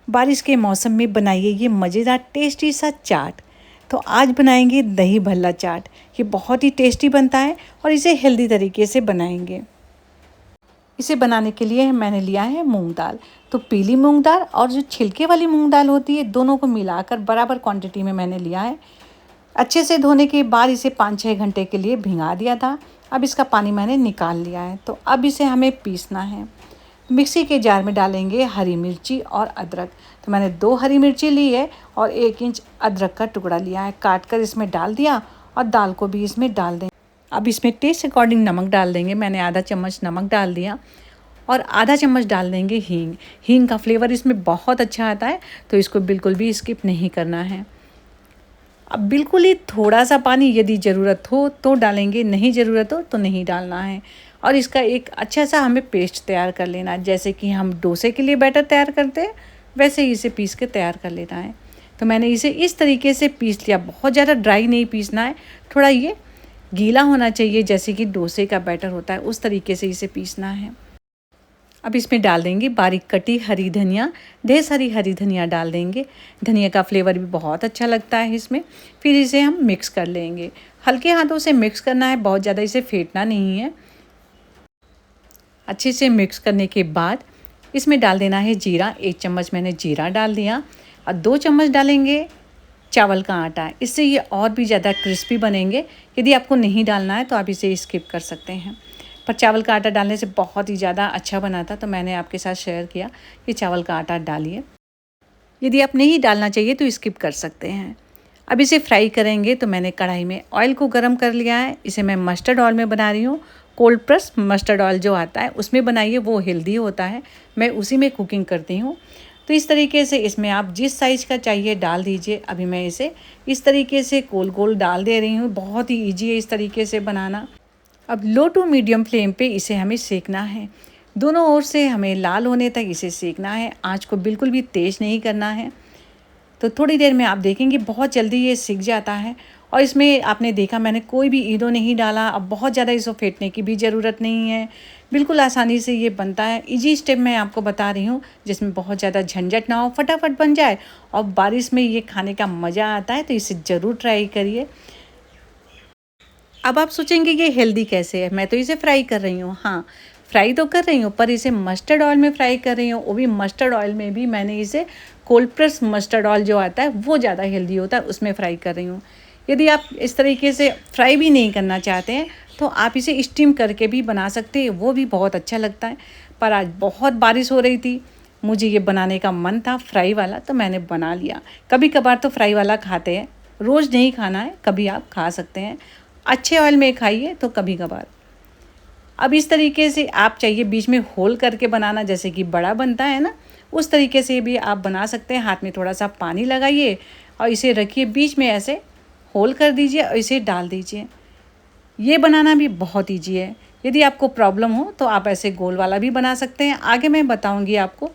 बारिश के मौसम में बनाइए ये मज़ेदार टेस्टी सा चाट। तो आज बनाएंगे दही भल्ला चाट। ये बहुत ही टेस्टी बनता है और इसे हेल्दी तरीके से बनाएंगे। इसे बनाने के लिए मैंने लिया है मूंग दाल। तो पीली मूंग दाल और जो छिलके वाली मूंग दाल होती है, दोनों को मिलाकर बराबर क्वांटिटी में मैंने लिया है। अच्छे से धोने के बाद इसे 5-6 घंटे के लिए भिंगा दिया था। अब इसका पानी मैंने निकाल लिया है। तो अब इसे हमें पीसना है। मिक्सी के जार में डालेंगे हरी मिर्ची और अदरक। तो मैंने 2 हरी मिर्ची ली है और 1 इंच अदरक का टुकड़ा लिया है, काट कर इसमें डाल दिया और दाल को भी इसमें डाल दें। अब इसमें टेस्ट अकॉर्डिंग नमक डाल देंगे। मैंने आधा चम्मच नमक डाल दिया और आधा चम्मच डाल देंगे हींग। हींग का फ्लेवर इसमें बहुत अच्छा आता है, तो इसको बिल्कुल भी स्किप नहीं करना है। अब बिल्कुल ही थोड़ा सा पानी यदि ज़रूरत हो तो डालेंगे, नहीं ज़रूरत हो तो नहीं डालना है। और इसका एक अच्छा सा हमें पेस्ट तैयार कर लेना है। जैसे कि हम डोसे के लिए बैटर तैयार करते हैं, वैसे ही इसे पीस के तैयार कर लेना है। तो मैंने इसे इस तरीके से पीस लिया। बहुत ज़्यादा ड्राई नहीं पीसना है, थोड़ा ये गीला होना चाहिए, जैसे कि डोसे का बैटर होता है उस तरीके से इसे पीसना है। अब इसमें डाल देंगे बारीक कटी हरी धनिया। ढेर सारी हरी धनिया डाल देंगे। धनिया का फ्लेवर भी बहुत अच्छा लगता है इसमें। फिर इसे हम मिक्स कर लेंगे। हल्के हाथों से मिक्स करना है, बहुत ज़्यादा इसे फेंटना नहीं है। अच्छे से मिक्स करने के बाद इसमें डाल देना है जीरा। 1 चम्मच मैंने जीरा डाल दिया और 2 चम्मच डालेंगे चावल का आटा। इससे ये और भी ज़्यादा क्रिस्पी बनेंगे। यदि आपको नहीं डालना है तो आप इसे स्किप कर सकते हैं, पर चावल का आटा डालने से बहुत ही ज़्यादा अच्छा बना था, तो मैंने आपके साथ शेयर किया कि चावल का आटा डालिए। यदि आप नहीं डालना चाहिए तो स्किप कर सकते हैं। अब इसे फ्राई करेंगे। तो मैंने कढ़ाई में ऑयल को गर्म कर लिया है। इसे मैं मस्टर्ड ऑयल में बना रही हूँ। कोल्ड प्रेस मस्टर्ड ऑयल जो आता है उसमें बनाइए, वो हेल्दी होता है। मैं उसी में कुकिंग करती हूँ। तो इस तरीके से इसमें आप जिस साइज़ का चाहिए डाल दीजिए। अभी मैं इसे इस तरीके से गोल गोल डाल दे रही हूँ। बहुत ही ईजी है इस तरीके से बनाना। अब लो टू मीडियम फ्लेम पे इसे हमें सेकना है। दोनों ओर से हमें लाल होने तक इसे सेकना है। आँच को बिल्कुल भी तेज़ नहीं करना है। तो थोड़ी देर में आप देखेंगे बहुत जल्दी ये सिक जाता है। और इसमें आपने देखा मैंने कोई भी ईनो नहीं डाला। अब बहुत ज़्यादा इसको फेंटने की भी ज़रूरत नहीं है। बिल्कुल आसानी से ये बनता है। इजी स्टेप मैं आपको बता रही हूँ, जिसमें बहुत ज़्यादा झंझट ना हो, फटाफट बन जाए और बारिश में ये खाने का मज़ा आता है। तो इसे ज़रूर ट्राई करिए। अब आप सोचेंगे ये हेल्दी कैसे है, मैं तो इसे फ्राई कर रही हूँ। हाँ, फ्राई तो कर रही हूँ, पर इसे मस्टर्ड ऑयल में फ्राई कर रही हूँ। वो भी मस्टर्ड ऑयल में भी मैंने इसे कोल्ड प्रेस मस्टर्ड ऑयल जो आता है वो ज़्यादा हेल्दी होता है, उसमें फ्राई कर रही हूँ। यदि आप इस तरीके से फ्राई भी नहीं करना चाहते हैं तो आप इसे स्टीम करके भी बना सकते हैं, वो भी बहुत अच्छा लगता है। पर आज बहुत बारिश हो रही थी, मुझे ये बनाने का मन था फ्राई वाला, तो मैंने बना लिया। कभी कभार तो फ्राई वाला खाते हैं, रोज़ नहीं खाना है, कभी आप खा सकते हैं। अच्छे ऑयल में खाइए तो कभी कभार। अब इस तरीके से आप चाहिए बीच में होल करके बनाना, जैसे कि बड़ा बनता है ना, उस तरीके से भी आप बना सकते हैं। हाथ में थोड़ा सा पानी लगाइए और इसे रखिए, बीच में ऐसे होल कर दीजिए और इसे डाल दीजिए। ये बनाना भी बहुत ईजी है। यदि आपको प्रॉब्लम हो तो आप ऐसे गोल वाला भी बना सकते हैं। आगे मैं बताऊंगी आपको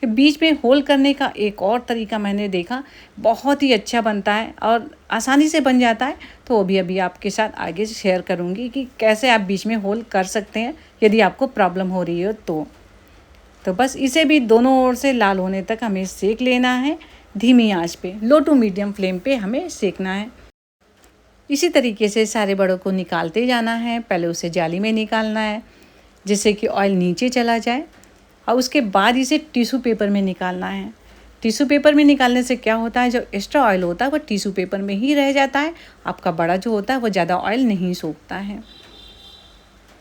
कि बीच में होल करने का एक और तरीका मैंने देखा, बहुत ही अच्छा बनता है और आसानी से बन जाता है। तो वो भी अभी आपके साथ आगे शेयर करूंगी कि कैसे आप बीच में होल कर सकते हैं यदि आपको प्रॉब्लम हो रही हो तो बस इसे भी दोनों ओर से लाल होने तक हमें सेक लेना है। धीमी आंच पे, लो टू मीडियम फ्लेम पे हमें सेकना है। इसी तरीके से सारे बड़ों को निकालते जाना है। पहले उसे जाली में निकालना है जिससे कि ऑयल नीचे चला जाए, और उसके बाद इसे टिश्यू पेपर में निकालना है। टिश्यू पेपर में निकालने से क्या होता है, जो एक्स्ट्रा ऑयल होता है वो टिश्यू पेपर में ही रह जाता है। आपका बड़ा जो होता है वो ज़्यादा ऑयल नहीं सोखता है।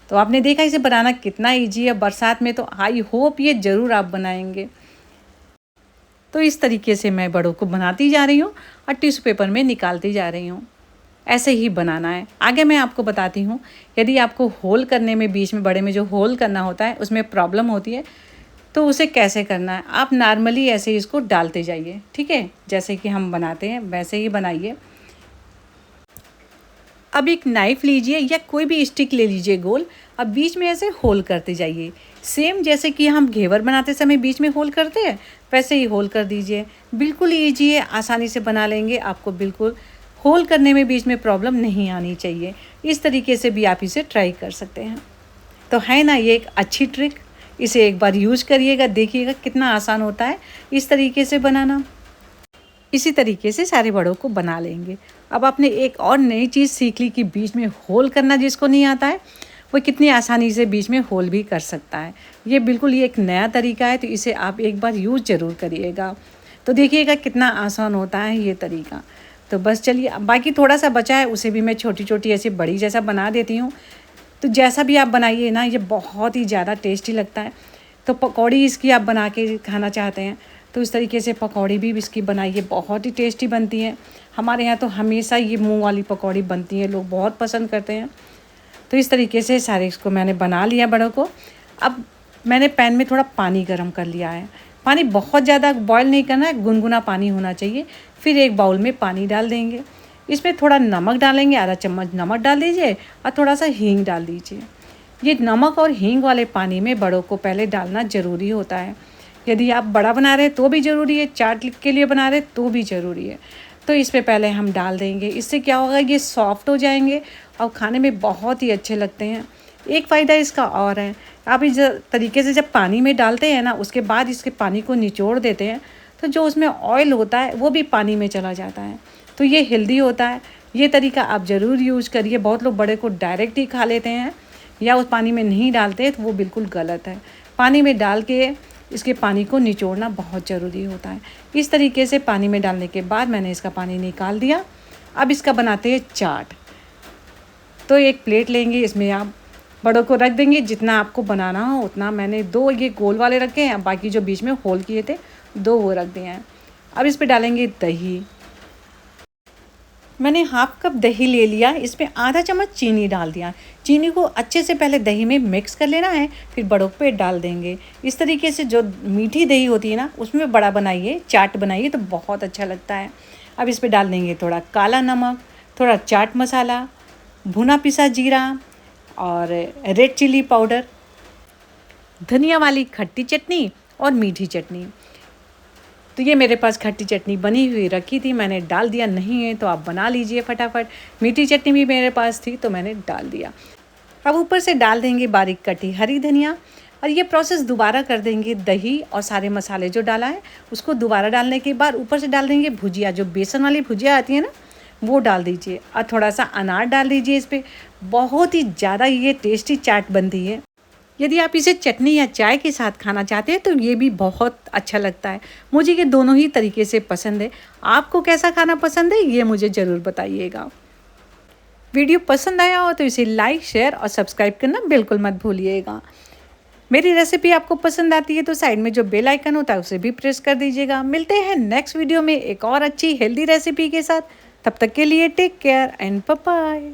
तो आपने देखा इसे बनाना कितना ईजी है। बरसात में तो आई होप ये ज़रूर आप बनाएंगे। तो इस तरीके से मैं बड़ों को बनाती जा रही हूँ और टिश्यू पेपर में निकालती जा रही हूँ। ऐसे ही बनाना है। आगे मैं आपको बताती हूँ, यदि आपको होल करने में, बीच में बड़े में जो होल करना होता है उसमें प्रॉब्लम होती है तो उसे कैसे करना है। आप नॉर्मली ऐसे ही इसको डालते जाइए, ठीक है, जैसे कि हम बनाते हैं वैसे ही बनाइए। अब एक नाइफ़ लीजिए या कोई भी स्टिक ले लीजिए गोल। अब बीच में ऐसे होल करते जाइए, सेम जैसे कि हम घेवर बनाते समय बीच में होल करते हैं वैसे ही होल कर दीजिए। बिल्कुल ईजी है, आसानी से बना लेंगे। आपको बिल्कुल होल करने में बीच में प्रॉब्लम नहीं आनी चाहिए। इस तरीके से भी आप इसे ट्राई कर सकते हैं। तो है ना ये एक अच्छी ट्रिक। इसे एक बार यूज करिएगा, देखिएगा कितना आसान होता है इस तरीके से बनाना। इसी तरीके से सारे बड़ों को बना लेंगे। अब आपने एक और नई चीज़ सीख ली कि बीच में होल करना जिसको नहीं आता है वो कितनी आसानी से बीच में होल भी कर सकता है। ये एक नया तरीका है, तो इसे आप एक बार यूज़ ज़रूर करिएगा, तो देखिएगा कितना आसान होता है ये तरीका। तो बस चलिए, बाकी थोड़ा सा बचा है उसे भी मैं छोटी छोटी ऐसी बड़ी जैसा बना देती हूँ। तो जैसा भी आप बनाइए ना, ये बहुत ही ज़्यादा टेस्टी लगता है। तो पकौड़ी इसकी आप बना के खाना चाहते हैं तो इस तरीके से पकौड़ी भी इसकी बनाइए, बहुत ही टेस्टी बनती है। हमारे यहाँ तो हमेशा ये मूंग वाली पकौड़ी बनती है, लोग बहुत पसंद करते हैं। तो इस तरीके से सारे इसको मैंने बना लिया बड़ों को। अब मैंने पैन में थोड़ा पानी गर्म कर लिया है। पानी बहुत ज़्यादा बॉयल नहीं करना है, गुनगुना पानी होना चाहिए। फिर एक बाउल में पानी डाल देंगे, इसमें थोड़ा नमक डालेंगे, आधा चम्मच नमक डाल दीजिए और थोड़ा सा हींग डाल दीजिए। ये नमक और हींग वाले पानी में बड़ों को पहले डालना ज़रूरी होता है। यदि आप बड़ा बना रहे हैं तो भी ज़रूरी है, चाट के लिए बना रहे तो भी ज़रूरी है। तो इस पे पहले हम डाल देंगे, इससे क्या होगा, ये सॉफ्ट हो जाएंगे और खाने में बहुत ही अच्छे लगते हैं। एक फ़ायदा इसका और है, आप इस तरीके से जब पानी में डालते हैं ना, उसके बाद इसके पानी को निचोड़ देते हैं तो जो उसमें ऑयल होता है वो भी पानी में चला जाता है, तो ये हेल्दी होता है। ये तरीका आप ज़रूर यूज़ करिए। बहुत लोग बड़े को डायरेक्ट ही खा लेते हैं या उस पानी में नहीं डालते, तो वो बिल्कुल गलत है। पानी में डाल के इसके पानी को निचोड़ना बहुत ज़रूरी होता है। इस तरीके से पानी में डालने के बाद मैंने इसका पानी निकाल दिया। अब इसका बनाते हैं चाट। तो एक प्लेट लेंगे, इसमें आप बड़ों को रख देंगे, जितना आपको बनाना हो उतना। मैंने 2 ये गोल वाले रखे हैं, बाकी जो बीच में होल किए थे 2 वो रख दिए हैं। अब इस पर डालेंगे दही। मैंने हाफ कप दही ले लिया, इसमें आधा चम्मच चीनी डाल दिया। चीनी को अच्छे से पहले दही में मिक्स कर लेना है, फिर बड़ों पे डाल देंगे। इस तरीके से जो मीठी दही होती है ना, उसमें बड़ा बनाइए, चाट बनाइए तो बहुत अच्छा लगता है। अब इस पर डाल देंगे थोड़ा काला नमक, थोड़ा चाट मसाला, भुना पिसा जीरा और रेड चिली पाउडर, धनिया वाली खट्टी चटनी और मीठी चटनी। तो ये मेरे पास खट्टी चटनी बनी हुई रखी थी, मैंने डाल दिया। नहीं है तो आप बना लीजिए फटाफट। मीठी चटनी भी मेरे पास थी तो मैंने डाल दिया। अब ऊपर से डाल देंगे बारीक कटी हरी धनिया, और ये प्रोसेस दोबारा कर देंगे। दही और सारे मसाले जो डाला है उसको दोबारा डालने के बाद ऊपर से डाल देंगे भुजिया, जो बेसन वाली भुजिया आती है ना, वो डाल दीजिए और थोड़ा सा अनार डाल दीजिए इस पर। बहुत ही ज़्यादा ये टेस्टी चाट बनती है। यदि आप इसे चटनी या चाय के साथ खाना चाहते हैं तो ये भी बहुत अच्छा लगता है। मुझे ये दोनों ही तरीके से पसंद है। आपको कैसा खाना पसंद है ये मुझे ज़रूर बताइएगा। वीडियो पसंद आया हो तो इसे लाइक, शेयर और सब्सक्राइब करना बिल्कुल मत भूलिएगा। मेरी रेसिपी आपको पसंद आती है तो साइड में जो बेल आइकन होता है उसे भी प्रेस कर दीजिएगा। मिलते हैं नेक्स्ट वीडियो में एक और अच्छी हेल्दी रेसिपी के साथ। तब तक के लिए take care and bye bye.